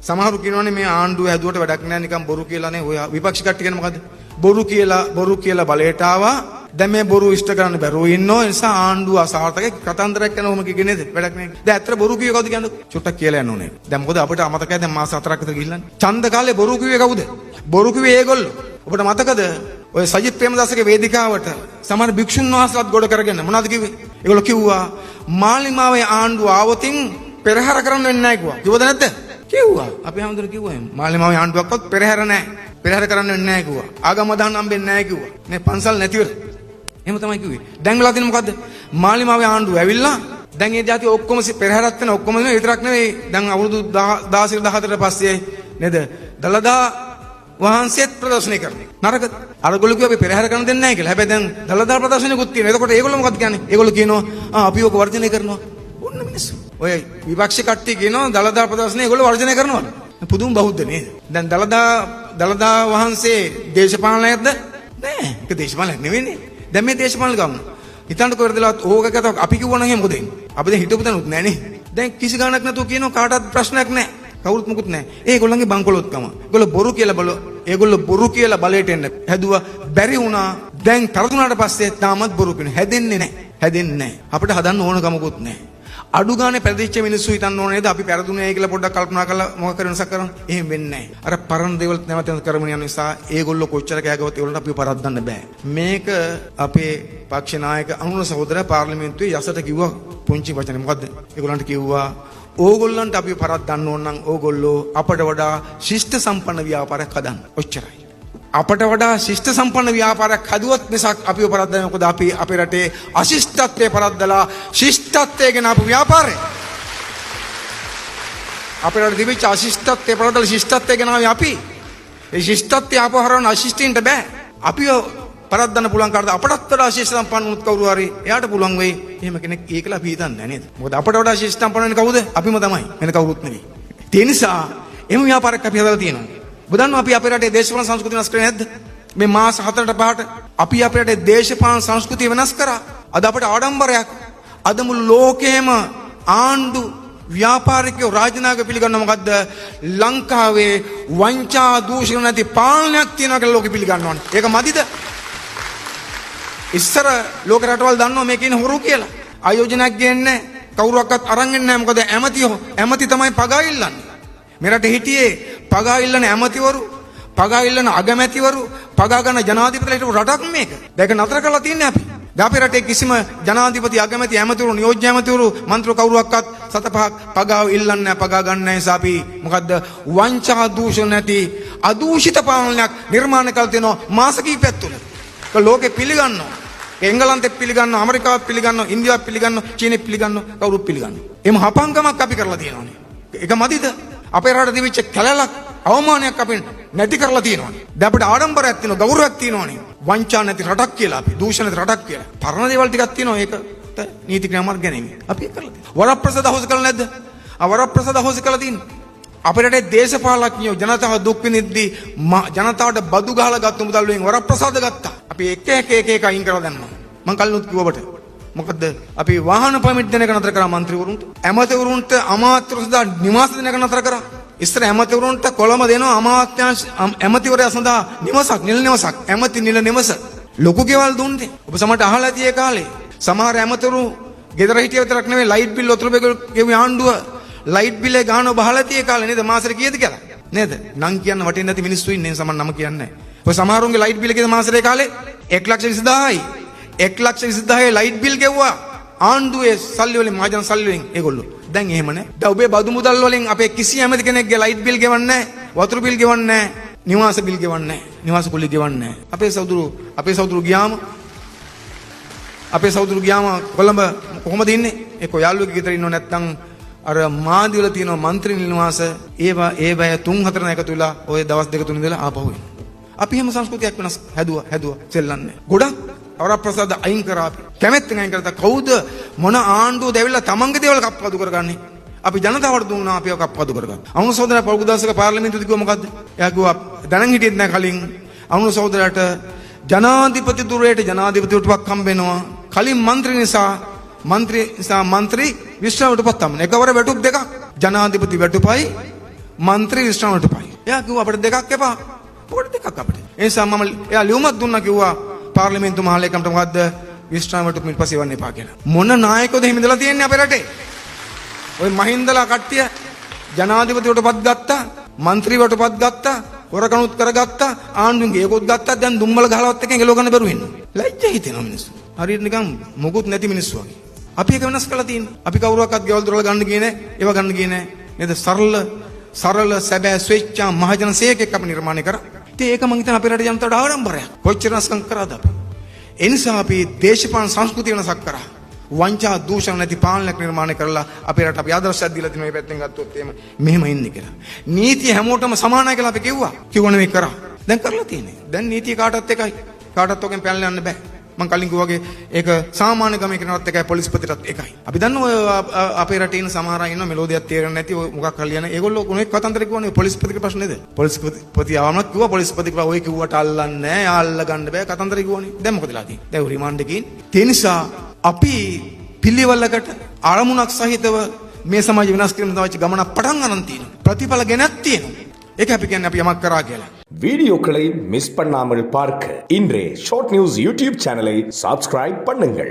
සමහරු කියනවානේ මේ ආණ්ඩුව හැදුවට වැඩක් නැහැ නිකන් බොරු කියලානේ. ඔය විපක්ෂ කට්ටිය කියන්නේ මොකද්ද? බොරු කියලා බලයට ආවා. දැන් මේ බොරු ඉෂ්ට කරන්න බැරුව ඉන්නෝ. ඒ නිසා ආණ්ඩුව අසාර්ථකයි. කතන්දරයක් කරන ඔහොම කිව්වේ නේද? වැඩක් නැහැ. දැන් ඇත්තට බොරු කිව්වේ කවුද කියන්නේ? චුට්ටක් කියලා යන්න ඕනේ. දැන් මොකද අපිට අමතකයි දැන් මාස 4ක් විතර ගිහිල්ලානේ. ඡන්ද කාලේ බොරු කිව්වේ කවුද? බොරු කිව්වේ ඒගොල්ලෝ. ඔබට මතකද? ඔය සජිත් ප්‍රේමදාසගේ වේදිකාවට සමහර භික්ෂුන් වහන්සේලාත් ගොඩ කරගෙන මොනවද කිව්වේ? ඒගොල්ලෝ කිව්වා මාලිමාවේ ආණ්ඩුව ආවොතින් පෙරහැර කරන්න වෙන්නේ නැහැ කිව්වා. කිව්වද නැද්ද? කිව්වා. අපි හැමදෙර කිව්වා එහෙම. මාලිමාවේ ආණ්ඩුවක්වත් පෙරහැර නැහැ. පෙරහැර කරන්න වෙන්නේ නැහැ කිව්වා. ආගම දාන්න හම්බෙන්නේ නැහැ කිව්වා. නේ පන්සල් නැතිවර. එහෙම තමයි කිව්වේ. දැන් වෙලා තියෙන්නේ මොකද්ද? මාලිමාවේ ආණ්ඩුව ඇවිල්ලා දැන් ඒ જાති ඔක්කොම පෙරහැරත් වෙන ඔක්කොම නෙවෙයි විතරක් නෙවෙයි. දැන් අවුරුදු 16 14 පස්සේ නේද? දලදා වහන්සේත් ප්‍රදර්ශනය කරන්නේ. නරකද? අරගොල්ලෝ කිව්වා අපි පෙරහැර කරන්න දෙන්නේ නැහැ කියලා. හැබැයි දැන් දලදා ප්‍රදර්ශනයකුත් තියෙනවා. එතකොට ඒගොල්ලෝ මොකක්ද කියන්නේ? ඒගොල්ලෝ කියනවා අපි ඕක වර්ජනය කරනවා. ඔන්න මිනිස්සු. ඔය විපක්ෂ කට්ටිය කියනවා දලදා ප්‍රදර්ශනය ඒගොල්ලෝ වර්ජනය කරනවා. පුදුම බෞද්ධ නේද? දැන් දලදා වහන්සේ දේශපාලනයක්ද? නෑ. ඒක දේශපාලනයක් නෙවෙයිනේ. දැන් මේ දේශපාලන ගමන. හිතන්න කොහෙදලවත් ඕකකට අපි කිව්වනම් එහෙම මොකද වෙන්නේ? අපි දැන් හිතපු තැනුත් නෑනේ. දැන් කිසි ගාණක් නැතුව කියනවා කාටවත් ප්‍රශ්නයක් නෑ. කවුරුත් මුකුත් නෑ. ඒගොල්ලන්ගේ බංකොලොත්කම. ඒගොල්ලෝ බොරු කියලා බලයට එන්න හැදුවා. බැරි වුණා. දැන් තරතුණාට පස්සේ තාමත් බොරු කියනවා. හැදෙන්නේ නෑ. අපිට හදන්න ඕන කමකුත් නෑ. අඩු ගානේ පැරදිච්ච මිනිස්සු හිතන්න ඕනේ නේද? අපි පැරදුනේ කියලා පොඩ්ඩක් කල්පනා කරලා මොකක් කර වෙනසක් කරන්න. එහෙම වෙන්නේ නෑ. අර පරණ දේවල් නැවත කරමින් යන නිසා ඒගොල්ලෝ කොච්චර කෑගවත් ඒගොල්ලන්ට අපිව පරද්දන්න බෑ. මේක අපේ පක්ෂ නායක අනුර සහෝදරයා පාර්ලිමේන්තුවේ යසට කිව්වා පුංචි වචනේ. මොකද්ද? ඒගොල්ලන්ට කිව්වා ඕගොල්ලන්ට අපි පරද්දන්න ඕන නම් ඕගොල්ලෝ අපට වඩා ශිෂ්ට සම්පන්න ව්‍යාපාරයක් හදන්න. ඔච්චරයි. අපට වඩා ශිෂ්ට සම්පන්න ව්‍යාපාරයක් හදුවොත් මිසක් අපිව පරද්දන්නේ මොකද? අපි අපේ රටේ අශිෂ්ටත්වයේ පරද්දලා ශිෂ්ටත්වයේ ගෙන අපු ව්‍යාපාරේ. අපේ රටේ තිබිච්ච අශිෂ්ටත්වයේ පරද්දලා ශිෂ්ටත්වයේ ගෙන අපි. ඒ ශිෂ්ටත්වය ආපහරවන්න අශිෂ්ටින්ට බෑ. අපිව පරද්දන්න පුළුවන් කාටද? අපටත් වඩා ශිෂ්ට සම්පන්න වුණත් කවුරු හරි එයාට පුළුවන් වෙයි. එහෙම කෙනෙක් ඒකලා අපි හිතන්නේ නැහැ නේද? මොකද අපට වඩා ශිෂ්ට සම්පන්න වෙන්නේ කවුද? අපිම තමයි. වෙන කවුරුත් නෙවෙයි. ඒ නිසා එහෙම ව්‍යාපාරයක් අපි හදලා තියෙනවා. බුදන් අපි අපේ රටේ දේශපාලන සංස්කෘතිය වෙනස් කරේ නැද්ද? මේ මාස 4ට 5ට අපි අපේ රටේ දේශපාලන සංස්කෘතිය වෙනස් කරා. අද අපට ආඩම්බරයක්. අද මුළු ලෝකෙම ආණ්ඩු ව්‍යාපාරිකයෝ රාජනායක පිළිගන්නවා මොකද්ද? ලංකාවේ වංචා දූෂණ නැති පාලනයක් තියෙනවා කියලා ලෝකෙ පිළිගන්නවනේ. ඒක මදිද? ඉස්සර ලෝක රටවල් දන්නවා මේ කියන හොරු කියලා. ආයෝජනයක් ගේන්නේ කවුරුවක්වත් අරන් එන්නේ නැහැ. මොකද ඇමති තමයි පගා ඉල්ලන්නේ. මේ රටේ හිටියේ පගා ඉල්ලන ඇමතිවරු, පගා ඉල්ලන අගමැතිවරු, පගා ගන්න ජනාධිපතිලා හිටපු රටක් මේක. දැන් නතර කරලා තියන්නේ අපි. දැන් අපේ රටේ කිසිම ජනාධිපති, අගමැති, ඇමතිවරු, නියෝජ්‍ය ඇමතිවරු, මන්ත්‍රී කවුරුවක්වත් සත පහක් පගාව ඉල්ලන්නේ නැහැ, පගා ගන්න නැහැ. නිසා අපි මොකද්ද? වංචා දූෂණ නැති අදූෂිත පාලනයක් නිර්මාණය කළ තියෙනවා මාස කිහිපයක් තුළ. ඒක ලෝකෙ පිළිගන්නවා. එංගලන්තෙත් පිළිගන්නවා, ඇමරිකාවත් පිළිගන්නවා, ඉන්දියාවත් පිළිගන්නවා, චීනෙත් පිළිගන්නවා, කවුරුත් පිළිගන්නවා. එහම හපංකමක් අපි කරලා තියෙනවානේ. ඒක මදිද? අපේ රටේ තිබිච්ච කැලලක් අවමානයක් අපි නැති කරලා තියෙනවානේ. දැන් අපිට ආඩම්බරයක් තියෙනවා, ගෞරවයක් තියෙනවානේ. වංචා නැති රටක් කියලා අපි, දූෂණ නැති රටක් කියලා. පරණ දේවල් ටිකක් තියෙනවා. ඒකට නීති ක්‍රියාමාර්ග ගැනීම අපි කරලා තියෙනවා. වරප්‍රසාද හොස් කළා නැද්ද? වරප්‍රසාද හොස් කළා තියෙනවා. අපේ රටේ දේශපාලඥයෝ ජනතාව දුක් විඳිද්දී ජනතාවට බදු ගහලා ගත්ත මුදල් වලින් වරප්‍රසාද ගත්තා. අපි එක අයින් කරලා දැම්මා. මං කලිනුත් කිව්ව ඔබට. මොකද අපි වාහන පර්මිට් දෙන එක නතර කරා മന്ത്രിවරුන්ට. ඇමතිවරුන්ට අමාත්‍ය සඳහා නිවාස දෙන එක නතර කරා. ඉස්සර ඇමතිවරුන්ට කොළඹ දෙනවා අමාත්‍යාංශ ඇමතිවරයා සඳහා නිවසක්, නිල නිවසක්, ඇමති නිල නිවස. ලොකු ගෙවල් දුන්නේ. ඔබ සමහරට අහලා ඇති ඒ කාලේ. සමහර ඇමතිවරු ගෙදර හිටිය විතරක් නෙවෙයි ලයිට් බිල් වතුර බිල් ගෙවි ආණ්ඩුව ලයිට් බිල් එක ගන්නව බහලා තියේ කාලේ නේද? මාසෙට කීයද කියලා? නේද? නම් කියන්න වටින්නේ නැති මිනිස්සු ඉන්නේ සමහර නම කියන්නේ නැහැ. ඔය සමහරුන්ගේ ලයිට් බිල් කීයද මාසෙට කාලේ? 1,20,000යි. 1,20,000 ලයිට් බිල් ගෙව්වා ආණ්ඩුවේ සල්ලි වලින්, මහජන සල්ලි වලින් ඒගොල්ලෝ. දැන් එහෙම නැහැ. දැන් ඔබේ බදු මුදල් වලින් අපේ කිසි ඇමති කෙනෙක්ගේ ලයිට් බිල් ගෙවන්නේ නැහැ, වතුර බිල් ගෙවන්නේ නැහැ, නිවාස බිල් ගෙවන්නේ නැහැ, නිවාස කුලි ගෙවන්නේ නැහැ. අපේ සහෝදරු ගියාම කොළඹ කොහොමද ඉන්නේ? ඒක යාළුවෙක් ගෙදර ඉන්නව නැත්නම් අර මාදි වල තියෙන മന്ത്രി නිවාස ඒ බය 3-4 එකතු වෙලා ඔය දවස් 2-3 ඉඳලා ආපහු එනවා. අපි හැම සංස්කෘතියක් වෙනස් හැදුවා සෙල්ලන්නේ. ගොඩක් වරප්‍රසාද අයින් කරා අපි. කැමැත්තෙන් අයින් කරා. කවුද මොන ආණ්ඩුවද ඇවිල්ලා තමන්ගේ දේවල් කප්පාදු කරගන්නේ? අපි ජනතාවට දුන්නා අපිව කප්පාදු කරගන්න. අනුර සහෝදරයා පොල්ගුදාසක පාර්ලිමේන්තුවේ කිව්වා මොකද්ද? එයා කිව්වා දැනන් හිටියෙත් නැහැ කලින් අනුර සහෝදරයාට ජනාධිපති දුරේට ජනාධිපතිවටපක් හම්බ වෙනවා. කලින් മന്ത്രി නිසා මන්ත්‍රී විශ්‍රාමයටපත් හම්බ වෙනවා. එකවර වැටුප් දෙකක්. ජනාධිපති වැටුපයි මන්ත්‍රී විශ්‍රාමයට පයි. එයා කිව්වා අපිට දෙකක් එපා. මොකටද දෙකක් අපිට? ඒ නිසා මම එයා ලියුමක් දුන්නා කිව්වා පාර්ලිමේන්තු මහලේකම්ට මොකද්ද විශ්‍රාමයට ඊට පස්සේ වන්න එපා කියලා. මොන නායකයෝද එහෙම ඉඳලා තියෙන්නේ අපේ රටේ? ඔය මහින්දලා කට්ටිය ජනාධිපතිවටපත් ගත්තා, മന്ത്രിවටපත් ගත්තා, හොරකනුත් කරගත්තා, ආණ්ඩුවෙන් ඒකොත් ගත්තා. දැන් දුම්බල ගහලවත් එකෙන් එලව ගන්න බැරුව ඉන්නවා. ලැජ්ජ හිතෙනවා මිනිස්සු. හරියට නිකන් මොකුත් නැති මිනිස්සු වගේ. අපි එක වෙනස් කරලා තියෙන්නේ. අපි කවුරුවක්වත් ගෙවල් දොරවල් ගන්න ගියේ නැහැ. ඒව ගන්න ගියේ නැහැ. නේද? සරල සැබෑ ස්වේච්ඡා මහජන සේවකෙක් අපි නිර්මාණය කරා. ඉතින් ඒක මං හිතන අපේ රටේ ජනතාවට ආඩම්බරයක්. කොච්චර නැස්කම් කරාද අපි? ඒ නිසා අපි දේශපාලන සංස්කෘතිය වෙනසක් කරා. වංචා දූෂණ නැති පාලනයක් නිර්මාණය කරලා අපේ රට අපි ආදර්ශයක් දීලා තිනවා මේ පැත්තෙන් ගත්තොත් එහෙම මෙහෙම ඉන්නේ කියලා. නීතිය හැමෝටම සමානයි කියලා අපි කිව්ව නෙවෙයි කරා. දැන් කරලා තියෙන්නේ. දැන් නීතිය කාටවත් එකයි. කාටවත් ඔකෙන් පැනලා යන්න බෑ. මං කලින් කිව්වා වගේ ඒක සාමාන්‍ය ගමේ කෙනාට එකයි පොලිස්පතිටත් එකයි. අපි දන්නවා අපේ රටේ ඉන්න සමහර අය ඉන්නවා මෙලෝදියක් තේරෙන්නේ නැති ඔය මොකක් හරි ලියන. ඒගොල්ලෝ කොනෙක් කතන්දර කිව්වනේ පොලිස්පතිගේ ප්‍රශ්නේද? පොලිස්පති ආවමත් කිව්වා පොලිස්පති කිව්වා ඔය කිව්වට අල්ලන්නේ නැහැ. අල්ල ගන්න බෑ කතන්දර කිව්වනේ. දැන් මොකද වෙලා තියෙන්නේ? දැන් රිමාන්ඩ් එකකින්. ඒ නිසා අපි පිළිවෙලකට අරමුණක් සහිතව මේ සමාජ වෙනස් කිරීම තමයි ගමන පටන් ගන්න තියෙනවා. ප්‍රතිඵල ගෙනත් තියෙනවා. ඒක අපි කියන්නේ අපි යමක් කරා කියලා. வீடியோக்களை மிஸ் பண்ணாமல் பார்க்க இன்றே ஷார்ட் நியூஸ் யூடியூப் சேனலை சப்ஸ்கிரைப் பண்ணுங்கள்.